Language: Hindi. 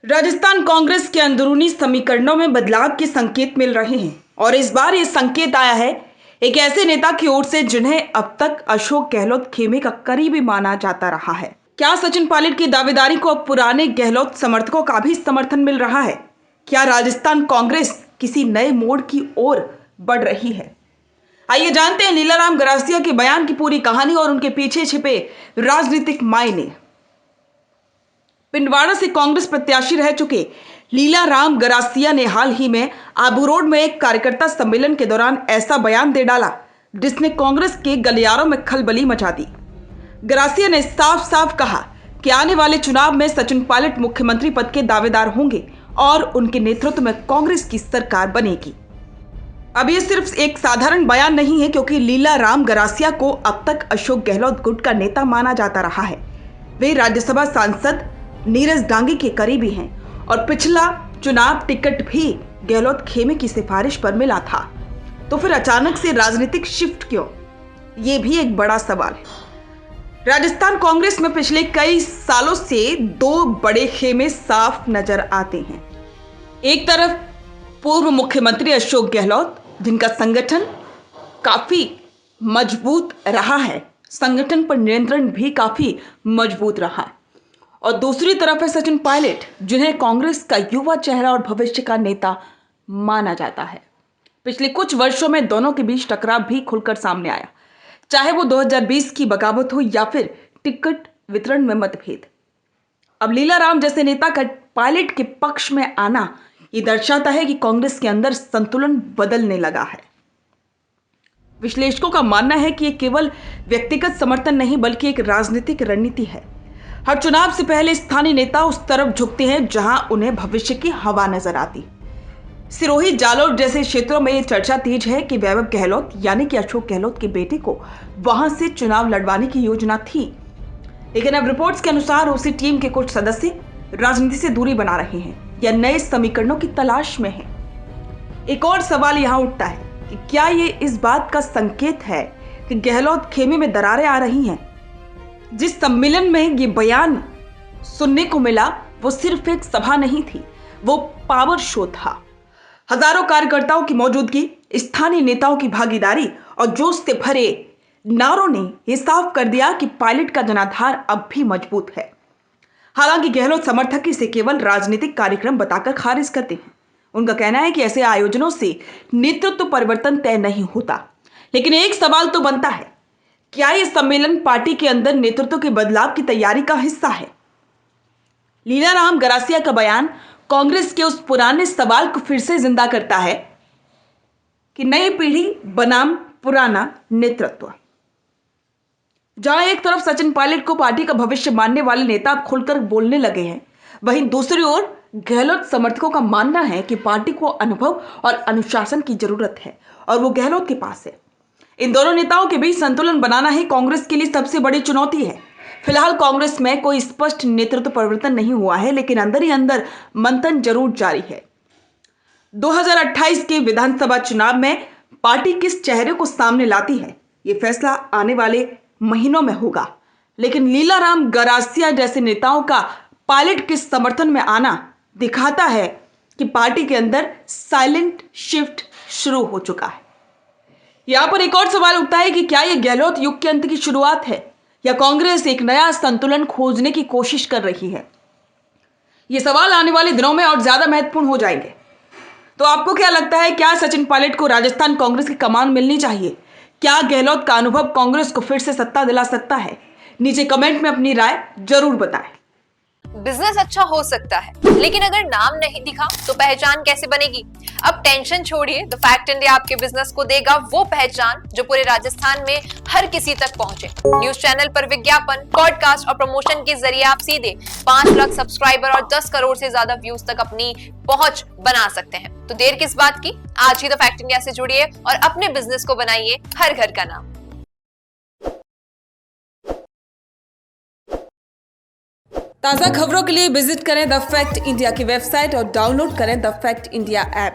राजस्थान कांग्रेस के अंदरूनी समीकरणों में बदलाव के संकेत मिल रहे हैं और इस बार ये संकेत आया है एक ऐसे नेता की ओर से जिन्हें अब तक अशोक गहलोत खेमे का करीबी माना जाता रहा है। क्या सचिन पायलट की दावेदारी को अब पुराने गहलोत समर्थकों का भी समर्थन मिल रहा है? क्या राजस्थान कांग्रेस किसी नए मोड़ की ओर बढ़ रही है? आइए जानते हैं लीलाराम गरासिया के बयान की पूरी कहानी और उनके पीछे छिपे राजनीतिक मायने। पिंडवाड़ा से कांग्रेस प्रत्याशी रह चुके लीलाराम गरासिया ने हाल ही में आबू रोड में एक कार्यकर्ता सम्मेलन के दौरान ऐसा बयान दे डाला जिसने कांग्रेस के गलियारों में खलबली मचा दी। गरासिया ने साफ साफ कहा कि आने वाले चुनाव में सचिन पायलट मुख्यमंत्री पद के दावेदार होंगे और उनके नेतृत्व में कांग्रेस की सरकार बनेगी। अब ये सिर्फ एक साधारण बयान नहीं है, क्योंकि लीलाराम गरासिया को अब तक अशोक गहलोत गुट का नेता माना जाता रहा है। वे राज्यसभा सांसद नीरज डांगी के करीबी हैं और पिछला चुनाव टिकट भी गहलोत खेमे की सिफारिश पर मिला था। तो फिर अचानक से राजनीतिक शिफ्ट क्यों? ये भी एक बड़ा सवाल है। राजस्थान कांग्रेस में पिछले कई सालों से दो बड़े खेमे साफ नजर आते हैं। एक तरफ पूर्व मुख्यमंत्री अशोक गहलोत, जिनका संगठन काफी मजबूत रहा है, संगठन पर नियंत्रण भी काफी मजबूत रहा है, और दूसरी तरफ है सचिन पायलट, जिन्हें कांग्रेस का युवा चेहरा और भविष्य का नेता माना जाता है। पिछले कुछ वर्षों में दोनों के बीच टकराव भी खुलकर सामने आया, चाहे वो 2020 की बगावत हो या फिर टिकट वितरण में मतभेद। अब लीलाराम जैसे नेता का पायलट के पक्ष में आना ये दर्शाता है कि कांग्रेस के अंदर संतुलन बदलने लगा है। विश्लेषकों का मानना है कि ये केवल व्यक्तिगत समर्थन नहीं बल्कि एक राजनीतिक रणनीति है। हर चुनाव से पहले स्थानीय नेता उस तरफ झुकते हैं जहां उन्हें भविष्य की हवा नजर आती। सिरोही, जालोर जैसे क्षेत्रों में यह चर्चा तेज है कि वैभव गहलोत यानी कि अशोक गहलोत के बेटे को वहां से चुनाव लड़वाने की योजना थी, लेकिन अब रिपोर्ट्स के अनुसार उसी टीम के कुछ सदस्य राजनीति से दूरी बना रहे हैं या नए समीकरणों की तलाश में हैं। एक और सवाल यहां उठता है कि क्या ये इस बात का संकेत है कि गहलोत खेमे में दरारें आ रही हैं? जिस सम्मेलन में ये बयान सुनने को मिला वो सिर्फ एक सभा नहीं थी, वो पावर शो था। हजारों कार्यकर्ताओं की मौजूदगी, स्थानीय नेताओं की भागीदारी और जोश से भरे नारों ने यह साफ कर दिया कि पायलट का जनाधार अब भी मजबूत है। हालांकि गहलोत समर्थक इसे केवल राजनीतिक कार्यक्रम बताकर खारिज करते हैं। उनका कहना है कि ऐसे आयोजनों से नेतृत्व परिवर्तन तय नहीं होता। लेकिन एक सवाल तो बनता है, क्या यह सम्मेलन पार्टी के अंदर नेतृत्व के बदलाव की तैयारी का हिस्सा है? लीलाराम गरासिया का बयान कांग्रेस के उस पुराने सवाल को फिर से जिंदा करता है कि नई पीढ़ी बनाम पुराना नेतृत्व। जहां एक तरफ सचिन पायलट को पार्टी का भविष्य मानने वाले नेता अब खुलकर बोलने लगे हैं, वहीं दूसरी ओर गहलोत समर्थकों का मानना है कि पार्टी को अनुभव और अनुशासन की जरूरत है और वो गहलोत के पास है। इन दोनों नेताओं के बीच संतुलन बनाना ही कांग्रेस के लिए सबसे बड़ी चुनौती है। फिलहाल कांग्रेस में कोई स्पष्ट नेतृत्व परिवर्तन नहीं हुआ है, लेकिन अंदर ही अंदर मंथन जरूर जारी है। 2028 के विधानसभा चुनाव में पार्टी किस चेहरे को सामने लाती है, ये फैसला आने वाले महीनों में होगा। लेकिन लीलाराम गरासिया जैसे नेताओं का पायलट के समर्थन में आना दिखाता है कि पार्टी के अंदर साइलेंट शिफ्ट शुरू हो चुका है। यहां पर एक और सवाल उठता है कि क्या यह गहलोत युग के अंत की शुरुआत है या कांग्रेस एक नया संतुलन खोजने की कोशिश कर रही है? ये सवाल आने वाले दिनों में और ज्यादा महत्वपूर्ण हो जाएंगे। तो आपको क्या लगता है, क्या सचिन पायलट को राजस्थान कांग्रेस की कमान मिलनी चाहिए? क्या गहलोत का अनुभव कांग्रेस को फिर से सत्ता दिला सकता है? नीचे कमेंट में अपनी राय जरूर बताएं। बिजनेस अच्छा हो सकता है, लेकिन अगर नाम नहीं दिखा तो पहचान कैसे बनेगी? अब टेंशन छोड़िए, द फैक्ट इंडिया आपके बिजनेस को देगा वो पहचान जो पूरे राजस्थान में हर किसी तक पहुंचे। न्यूज चैनल पर विज्ञापन, पॉडकास्ट और प्रमोशन के जरिए आप सीधे 5 लाख सब्सक्राइबर और 10 करोड़ से ज्यादा व्यूज तक अपनी पहुंच बना सकते हैं। तो देर किस बात की, आज ही द फैक्ट इंडिया से जुड़िए और अपने बिजनेस को बनाइए हर घर का नाम। ताज़ा खबरों के लिए विजिट करें द फैक्ट इंडिया की वेबसाइट और डाउनलोड करें द फैक्ट इंडिया ऐप।